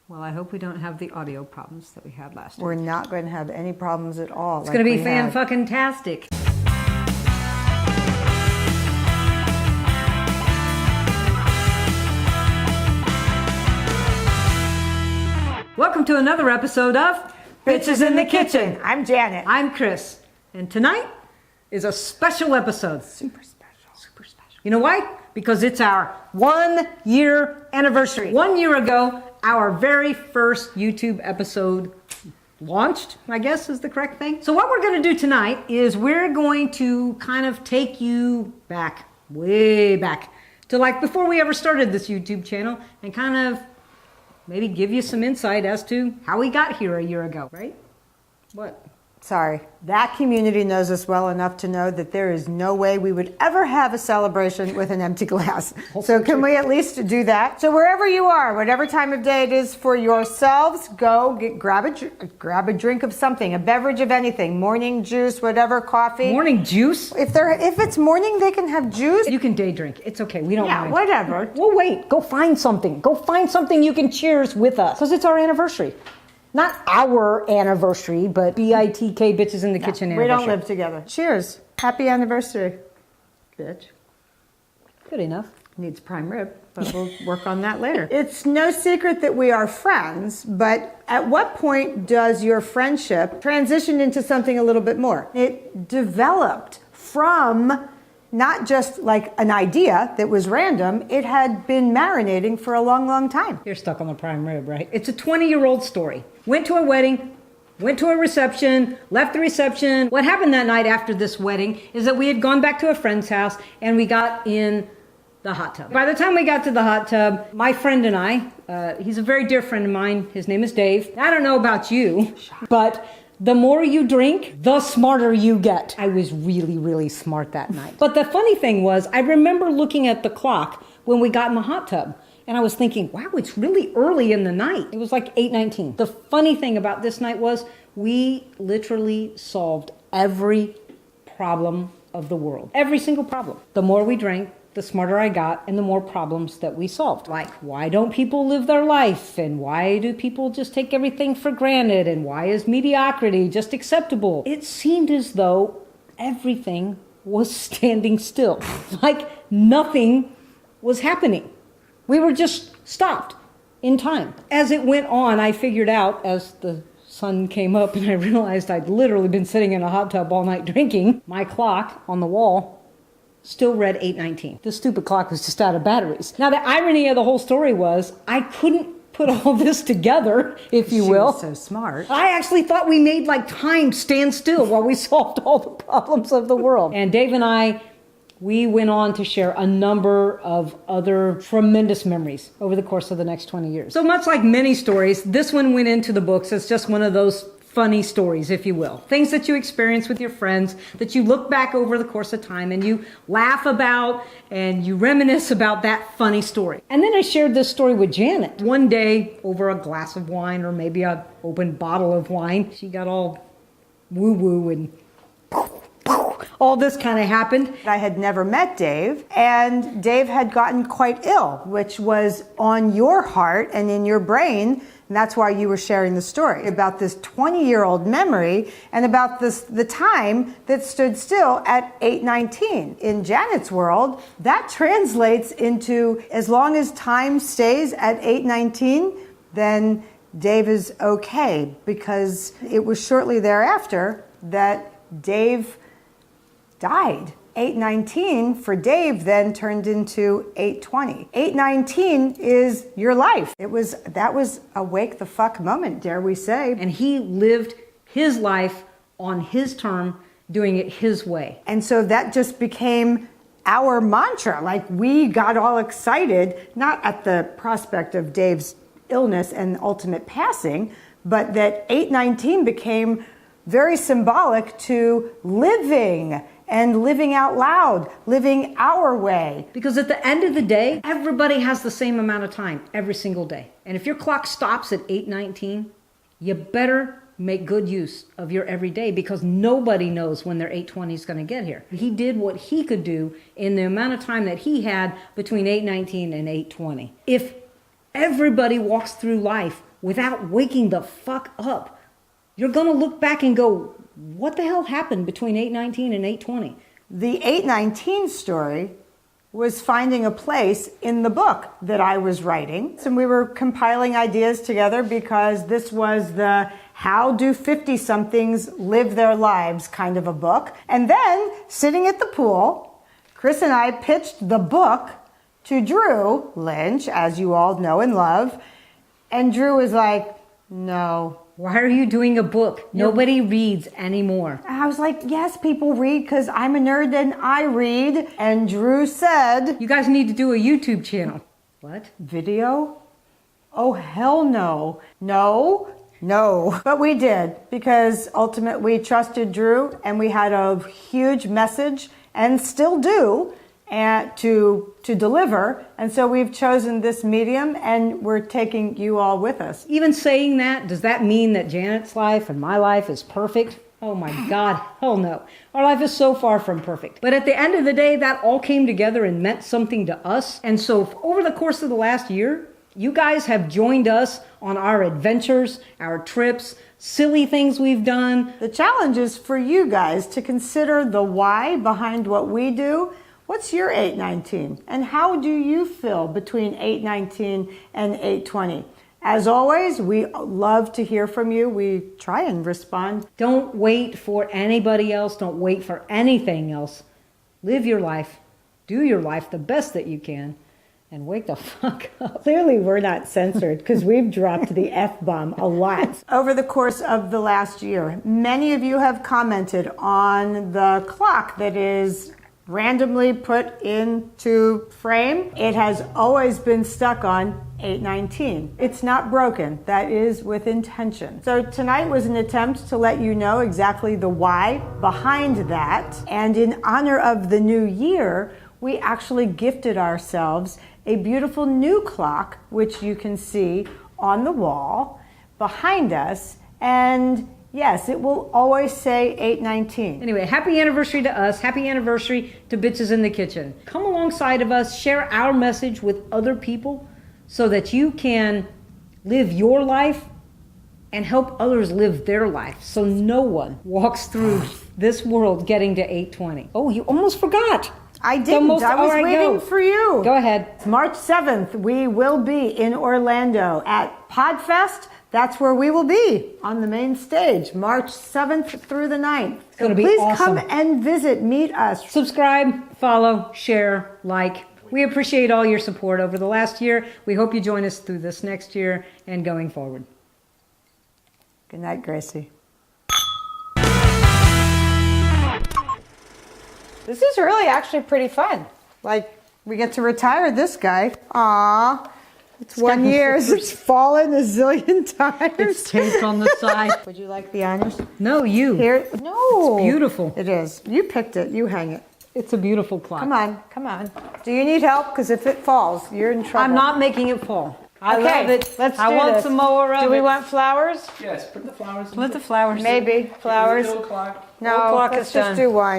Well, I hope we don't have the audio problems that we had last time. We're not going to have any problems at all. It's going to be fan-fucking-tastic. Welcome to another episode of Bitches in the Kitchen. I'm Janet. I'm Chris. And tonight is a special episode. Super special. Super special. You know why? Because it's our 1 year anniversary. 1 year ago, our very first YouTube episode launched, I guess is the correct thing. So what we're going to do tonight is we're going to kind of take you back, way back, to like before we ever started this YouTube channel and kind of maybe give you some insight as to how we got here a year ago, right? What? Sorry. That community knows us well enough to know that there is no way we would ever have a celebration with an empty glass. So can we at least do that? So wherever you are, whatever time of day it is for yourselves, go grab a drink of something, a beverage of anything, morning juice, whatever, coffee. Morning juice? If it's morning, they can have juice. You can day drink. It's okay. We don't mind. Yeah, whatever. Well, wait. Go find something. Go find something you can cheers with us. Because it's our anniversary. Not our anniversary, but BITK Bitches in the Kitchen anniversary. We don't live together. Cheers. Happy anniversary, bitch. Good enough. Needs prime rib, but we'll work on that later. It's no secret that we are friends, but at what point does your friendship transition into something a little bit more? It developed from not just like an idea that was random, it had been marinating for a long, long time. You're stuck on the prime rib, right? It's a 20-year-old story. Went to a wedding, went to a reception, left the reception. What happened that night after this wedding is that we had gone back to a friend's house and we got in the hot tub. By the time we got to the hot tub, my friend and I, he's a very dear friend of mine. His name is Dave. I don't know about you, but the more you drink, the smarter you get. I was really, really smart that night. But the funny thing was, I remember looking at the clock when we got in the hot tub, and I was thinking, wow, it's really early in the night. It was like 8:19. The funny thing about this night was we literally solved every problem of the world. Every single problem. The more we drank, the smarter I got and the more problems that we solved. Like, why don't people live their life? And why do people just take everything for granted? And why is mediocrity just acceptable? It seemed as though everything was standing still. Like nothing was happening. We were just stopped in time. As it went on, I figured out as the sun came up and I realized I'd literally been sitting in a hot tub all night drinking, my clock on the wall still read 8:19. The stupid clock was just out of batteries. Now, the irony of the whole story was I couldn't put all this together, if you will. She was so smart. I actually thought we made like time stand still while we solved all the problems of the world. And Dave and I, we went on to share a number of other tremendous memories over the course of the next 20 years. So much like many stories, this one went into the books as just one of those funny stories, if you will. Things that you experience with your friends that you look back over the course of time and you laugh about and you reminisce about that funny story. And then I shared this story with Janet. One day over a glass of wine or maybe an open bottle of wine, she got all woo-woo and all this kind of happened. I had never met Dave, and Dave had gotten quite ill, which was on your heart and in your brain. And that's why you were sharing the story about this 20-year-old memory and about the time that stood still at 8:19. In Janet's world, that translates into as long as time stays at 8:19, then Dave is okay, because it was shortly thereafter that Dave died. 8:19 for Dave then turned into 8:20. 8:19 is your life. That was a wake the fuck moment, dare we say. And he lived his life on his term, doing it his way. And so that just became our mantra. Like, we got all excited, not at the prospect of Dave's illness and ultimate passing, but that 8:19 became very symbolic to living and living out loud, living our way. Because at the end of the day, everybody has the same amount of time every single day. And if your clock stops at 8:19, you better make good use of your everyday, because nobody knows when their 8:20 is going to get here. He did what he could do in the amount of time that he had between 8:19 and 8:20. If everybody walks through life without waking the fuck up, you're going to look back and go, what the hell happened between 8:19 and 8:20? The 8:19 story was finding a place in the book that I was writing. And we were compiling ideas together because this was the how do 50-somethings live their lives kind of a book. And then, sitting at the pool, Chris and I pitched the book to Drew Lynch, as you all know and love. And Drew was like, no. Why are you doing a book? Nobody reads anymore. I was like, yes, people read because I'm a nerd and I read. And Drew said, You guys need to do a YouTube channel. What? video? Oh, hell no. No. But we did because ultimately we trusted Drew and we had a huge message and still do and to deliver. And so we've chosen this medium and we're taking you all with us. Even saying that, does that mean that Janet's life and my life is perfect? Oh my God, hell no. Our life is so far from perfect. But at the end of the day, that all came together and meant something to us. And so over the course of the last year, you guys have joined us on our adventures, our trips, silly things we've done. The challenge is for you guys to consider the why behind what we do. What's your 8:19? And how do you feel between 8:19 and 8:20? As always, we love to hear from you. We try and respond. Don't wait for anybody else. Don't wait for anything else. Live your life. Do your life the best that you can. And wake the fuck up. Clearly, we're not censored because we've dropped the F-bomb a lot. Over the course of the last year, many of you have commented on the clock that is randomly put into frame. It has always been stuck on 8:19. It's not broken. That is with intention. So tonight was an attempt to let you know exactly the why behind that. And in honor of the new year, we actually gifted ourselves a beautiful new clock, which you can see on the wall behind us. And yes, it will always say 8:19. Anyway, happy anniversary to us. Happy anniversary to Bitches in the Kitchen. Come alongside of us, share our message with other people so that you can live your life and help others live their life so no one walks through this world getting to 8:20. Oh, you almost forgot. I didn't. I was waiting for you. Go ahead. March 7th, we will be in Orlando at Podfest. That's where we will be on the main stage, March 7th through the 9th. It's going to be please awesome. Come and visit, meet us. Subscribe, follow, share, like. We appreciate all your support over the last year. We hope you join us through this next year and going forward. Good night, Gracie. This is really actually pretty fun. Like, we get to retire this guy. Aww. It's 1 year. It's fallen a zillion times. It's taped on the side. Would you like the honors? No, you. Here? No. It's beautiful. It is. You picked it. You hang it. It's a beautiful clock. Come on. Do you need help? Because if it falls, you're in trouble. I'm not making it fall. I love it. Let's do I want this. some more of it. Do we want flowers? Yes, put the flowers in. Put the flowers. Maybe. Flowers. No clock. No, clock let's is just done. do wine.